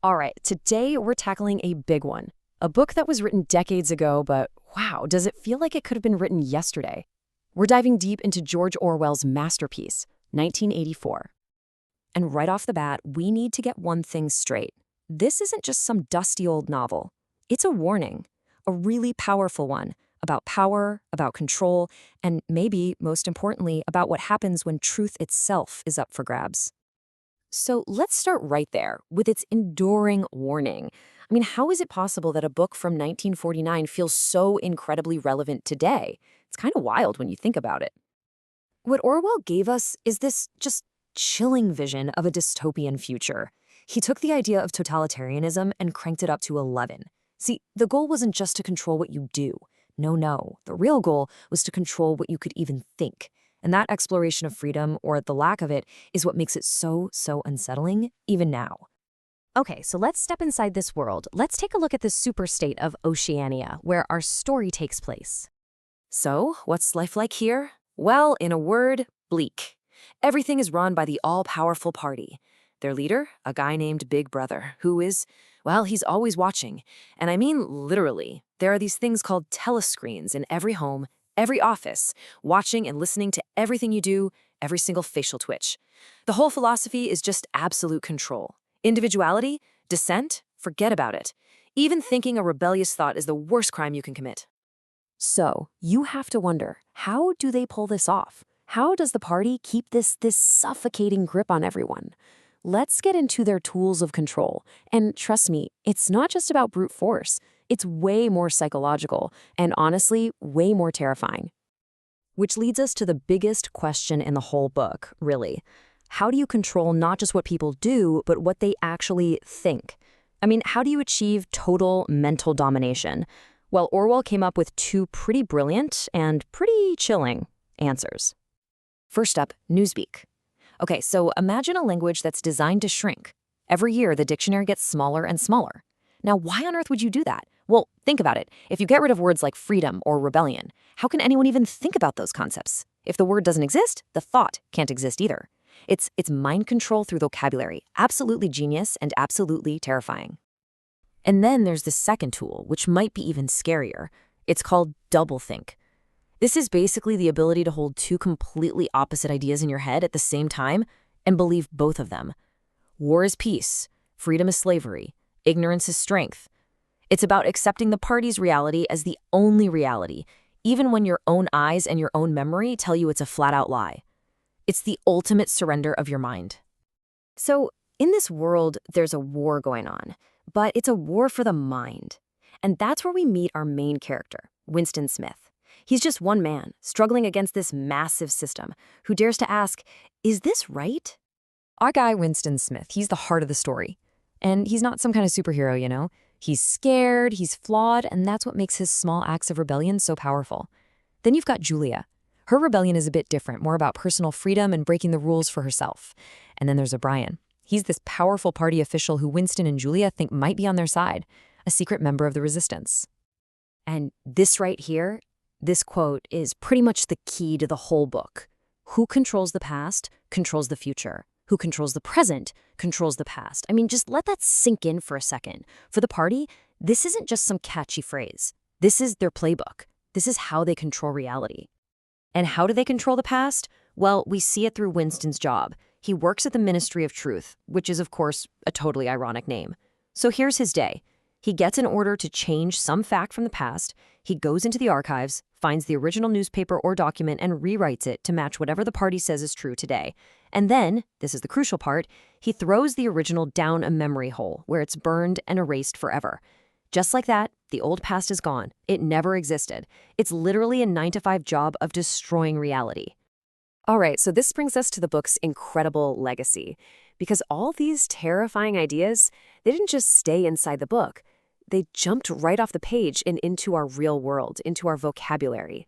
All right, today we're tackling a big one. A book that was written decades ago, but wow, does it feel like it could have been written yesterday? We're diving deep into George Orwell's masterpiece, 1984. And right off the bat, we need to get one thing straight. This isn't just some dusty old novel. It's a warning, a really powerful one, about power, about control, and maybe, most importantly, about what happens when truth itself is up for grabs. So let's start right there with its enduring warning. I mean, how is it possible that a book from 1949 feels so incredibly relevant today? It's kind of wild when you think about it. What Orwell gave us is this just chilling vision of a dystopian future. He took the idea of totalitarianism and cranked it up to 11. See, the goal wasn't just to control what you do. No. The real goal was to control what you could even think. And that exploration of freedom, or the lack of it, is what makes it so unsettling, even now. Okay, so let's step inside this world. Let's take a look at the superstate of Oceania, where our story takes place. So, what's life like here? Well, in a word, bleak. Everything is run by the all-powerful party. Their leader, a guy named Big Brother, who is, well, he's always watching. And I mean literally. There are these things called telescreens in every home, every office, watching and listening to everything you do, every single facial twitch. The whole philosophy is just absolute control. Individuality, dissent, forget about it. Even thinking a rebellious thought is the worst crime you can commit. So, you have to wonder, how do they pull this off? How does the party keep this suffocating grip on everyone? Let's get into their tools of control. And trust me, it's not just about brute force. It's way more psychological, and honestly, way more terrifying. Which leads us to the biggest question in the whole book, really. How do you control not just what people do, but what they actually think? I mean, how do you achieve total mental domination? Well, Orwell came up with two pretty brilliant and pretty chilling answers. First up, Newspeak. Okay, so imagine a language that's designed to shrink. Every year, the dictionary gets smaller and smaller. Now, why on earth would you do that? Well, think about it. If you get rid of words like freedom or rebellion, how can anyone even think about those concepts? If the word doesn't exist, the thought can't exist either. It's mind control through vocabulary, absolutely genius and absolutely terrifying. And then there's the second tool, which might be even scarier. It's called doublethink. This is basically the ability to hold two completely opposite ideas in your head at the same time and believe both of them. War is peace, freedom is slavery, ignorance is strength. It's about accepting the party's reality as the only reality, even when your own eyes and your own memory tell you it's a flat-out lie. It's the ultimate surrender of your mind. So, in this world, there's a war going on, but it's a war for the mind. And that's where we meet our main character, Winston Smith. He's just one man, struggling against this massive system, who dares to ask, is this right? Our guy, Winston Smith, he's the heart of the story. And he's not some kind of superhero, you know? He's scared, he's flawed, and that's what makes his small acts of rebellion so powerful. Then you've got Julia. Her rebellion is a bit different, more about personal freedom and breaking the rules for herself. And then there's O'Brien. He's this powerful party official who Winston and Julia think might be on their side, a secret member of the resistance. And this right here, this quote is pretty much the key to the whole book. Who controls the past, controls the future. Who controls the present, controls the past. I mean, just let that sink in for a second. For the party, this isn't just some catchy phrase. This is their playbook. This is how they control reality. And how do they control the past? Well, we see it through Winston's job. He works at the Ministry of Truth, which is, of course, a totally ironic name. So here's his day. He gets an order to change some fact from the past. He goes into the archives, finds the original newspaper or document, and rewrites it to match whatever the party says is true today. And then, this is the crucial part, he throws the original down a memory hole where it's burned and erased forever. Just like that, the old past is gone. It never existed. It's literally a 9-to-5 job of destroying reality. All right, so this brings us to the book's incredible legacy. Because all these terrifying ideas, they didn't just stay inside the book. They jumped right off the page and into our real world, into our vocabulary.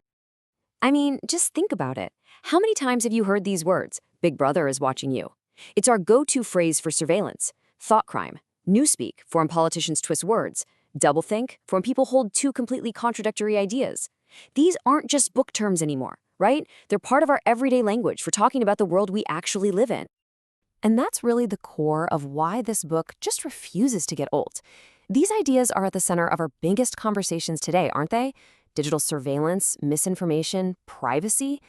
I mean, just think about it. How many times have you heard these words? Big Brother is watching you. It's our go-to phrase for surveillance. Thought crime. Newspeak, for when politicians twist words. Doublethink, for when people hold two completely contradictory ideas. These aren't just book terms anymore, right? They're part of our everyday language for talking about the world we actually live in. And that's really the core of why this book just refuses to get old. These ideas are at the center of our biggest conversations today, aren't they? Digital surveillance, misinformation, privacy.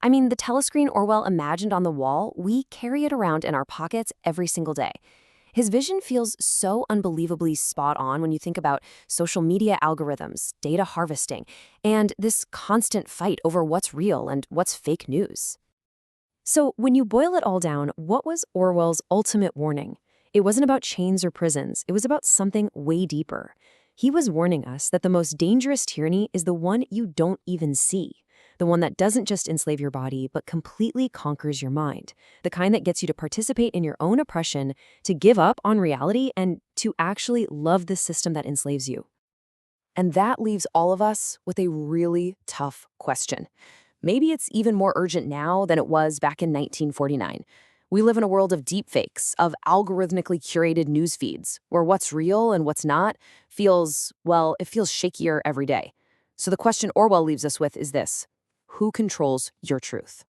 I mean, the telescreen Orwell imagined on the wall, we carry it around in our pockets every single day. His vision feels so unbelievably spot on when you think about social media algorithms, data harvesting, and this constant fight over what's real and what's fake news. So, when you boil it all down, what was Orwell's ultimate warning? It wasn't about chains or prisons, it was about something way deeper. He was warning us that the most dangerous tyranny is the one you don't even see. The one that doesn't just enslave your body, but completely conquers your mind. The kind that gets you to participate in your own oppression, to give up on reality, and to actually love the system that enslaves you. And that leaves all of us with a really tough question. Maybe it's even more urgent now than it was back in 1949. We live in a world of deepfakes, of algorithmically curated news feeds, where what's real and what's not feels, well, it feels shakier every day. So the question Orwell leaves us with is this: who controls your truth?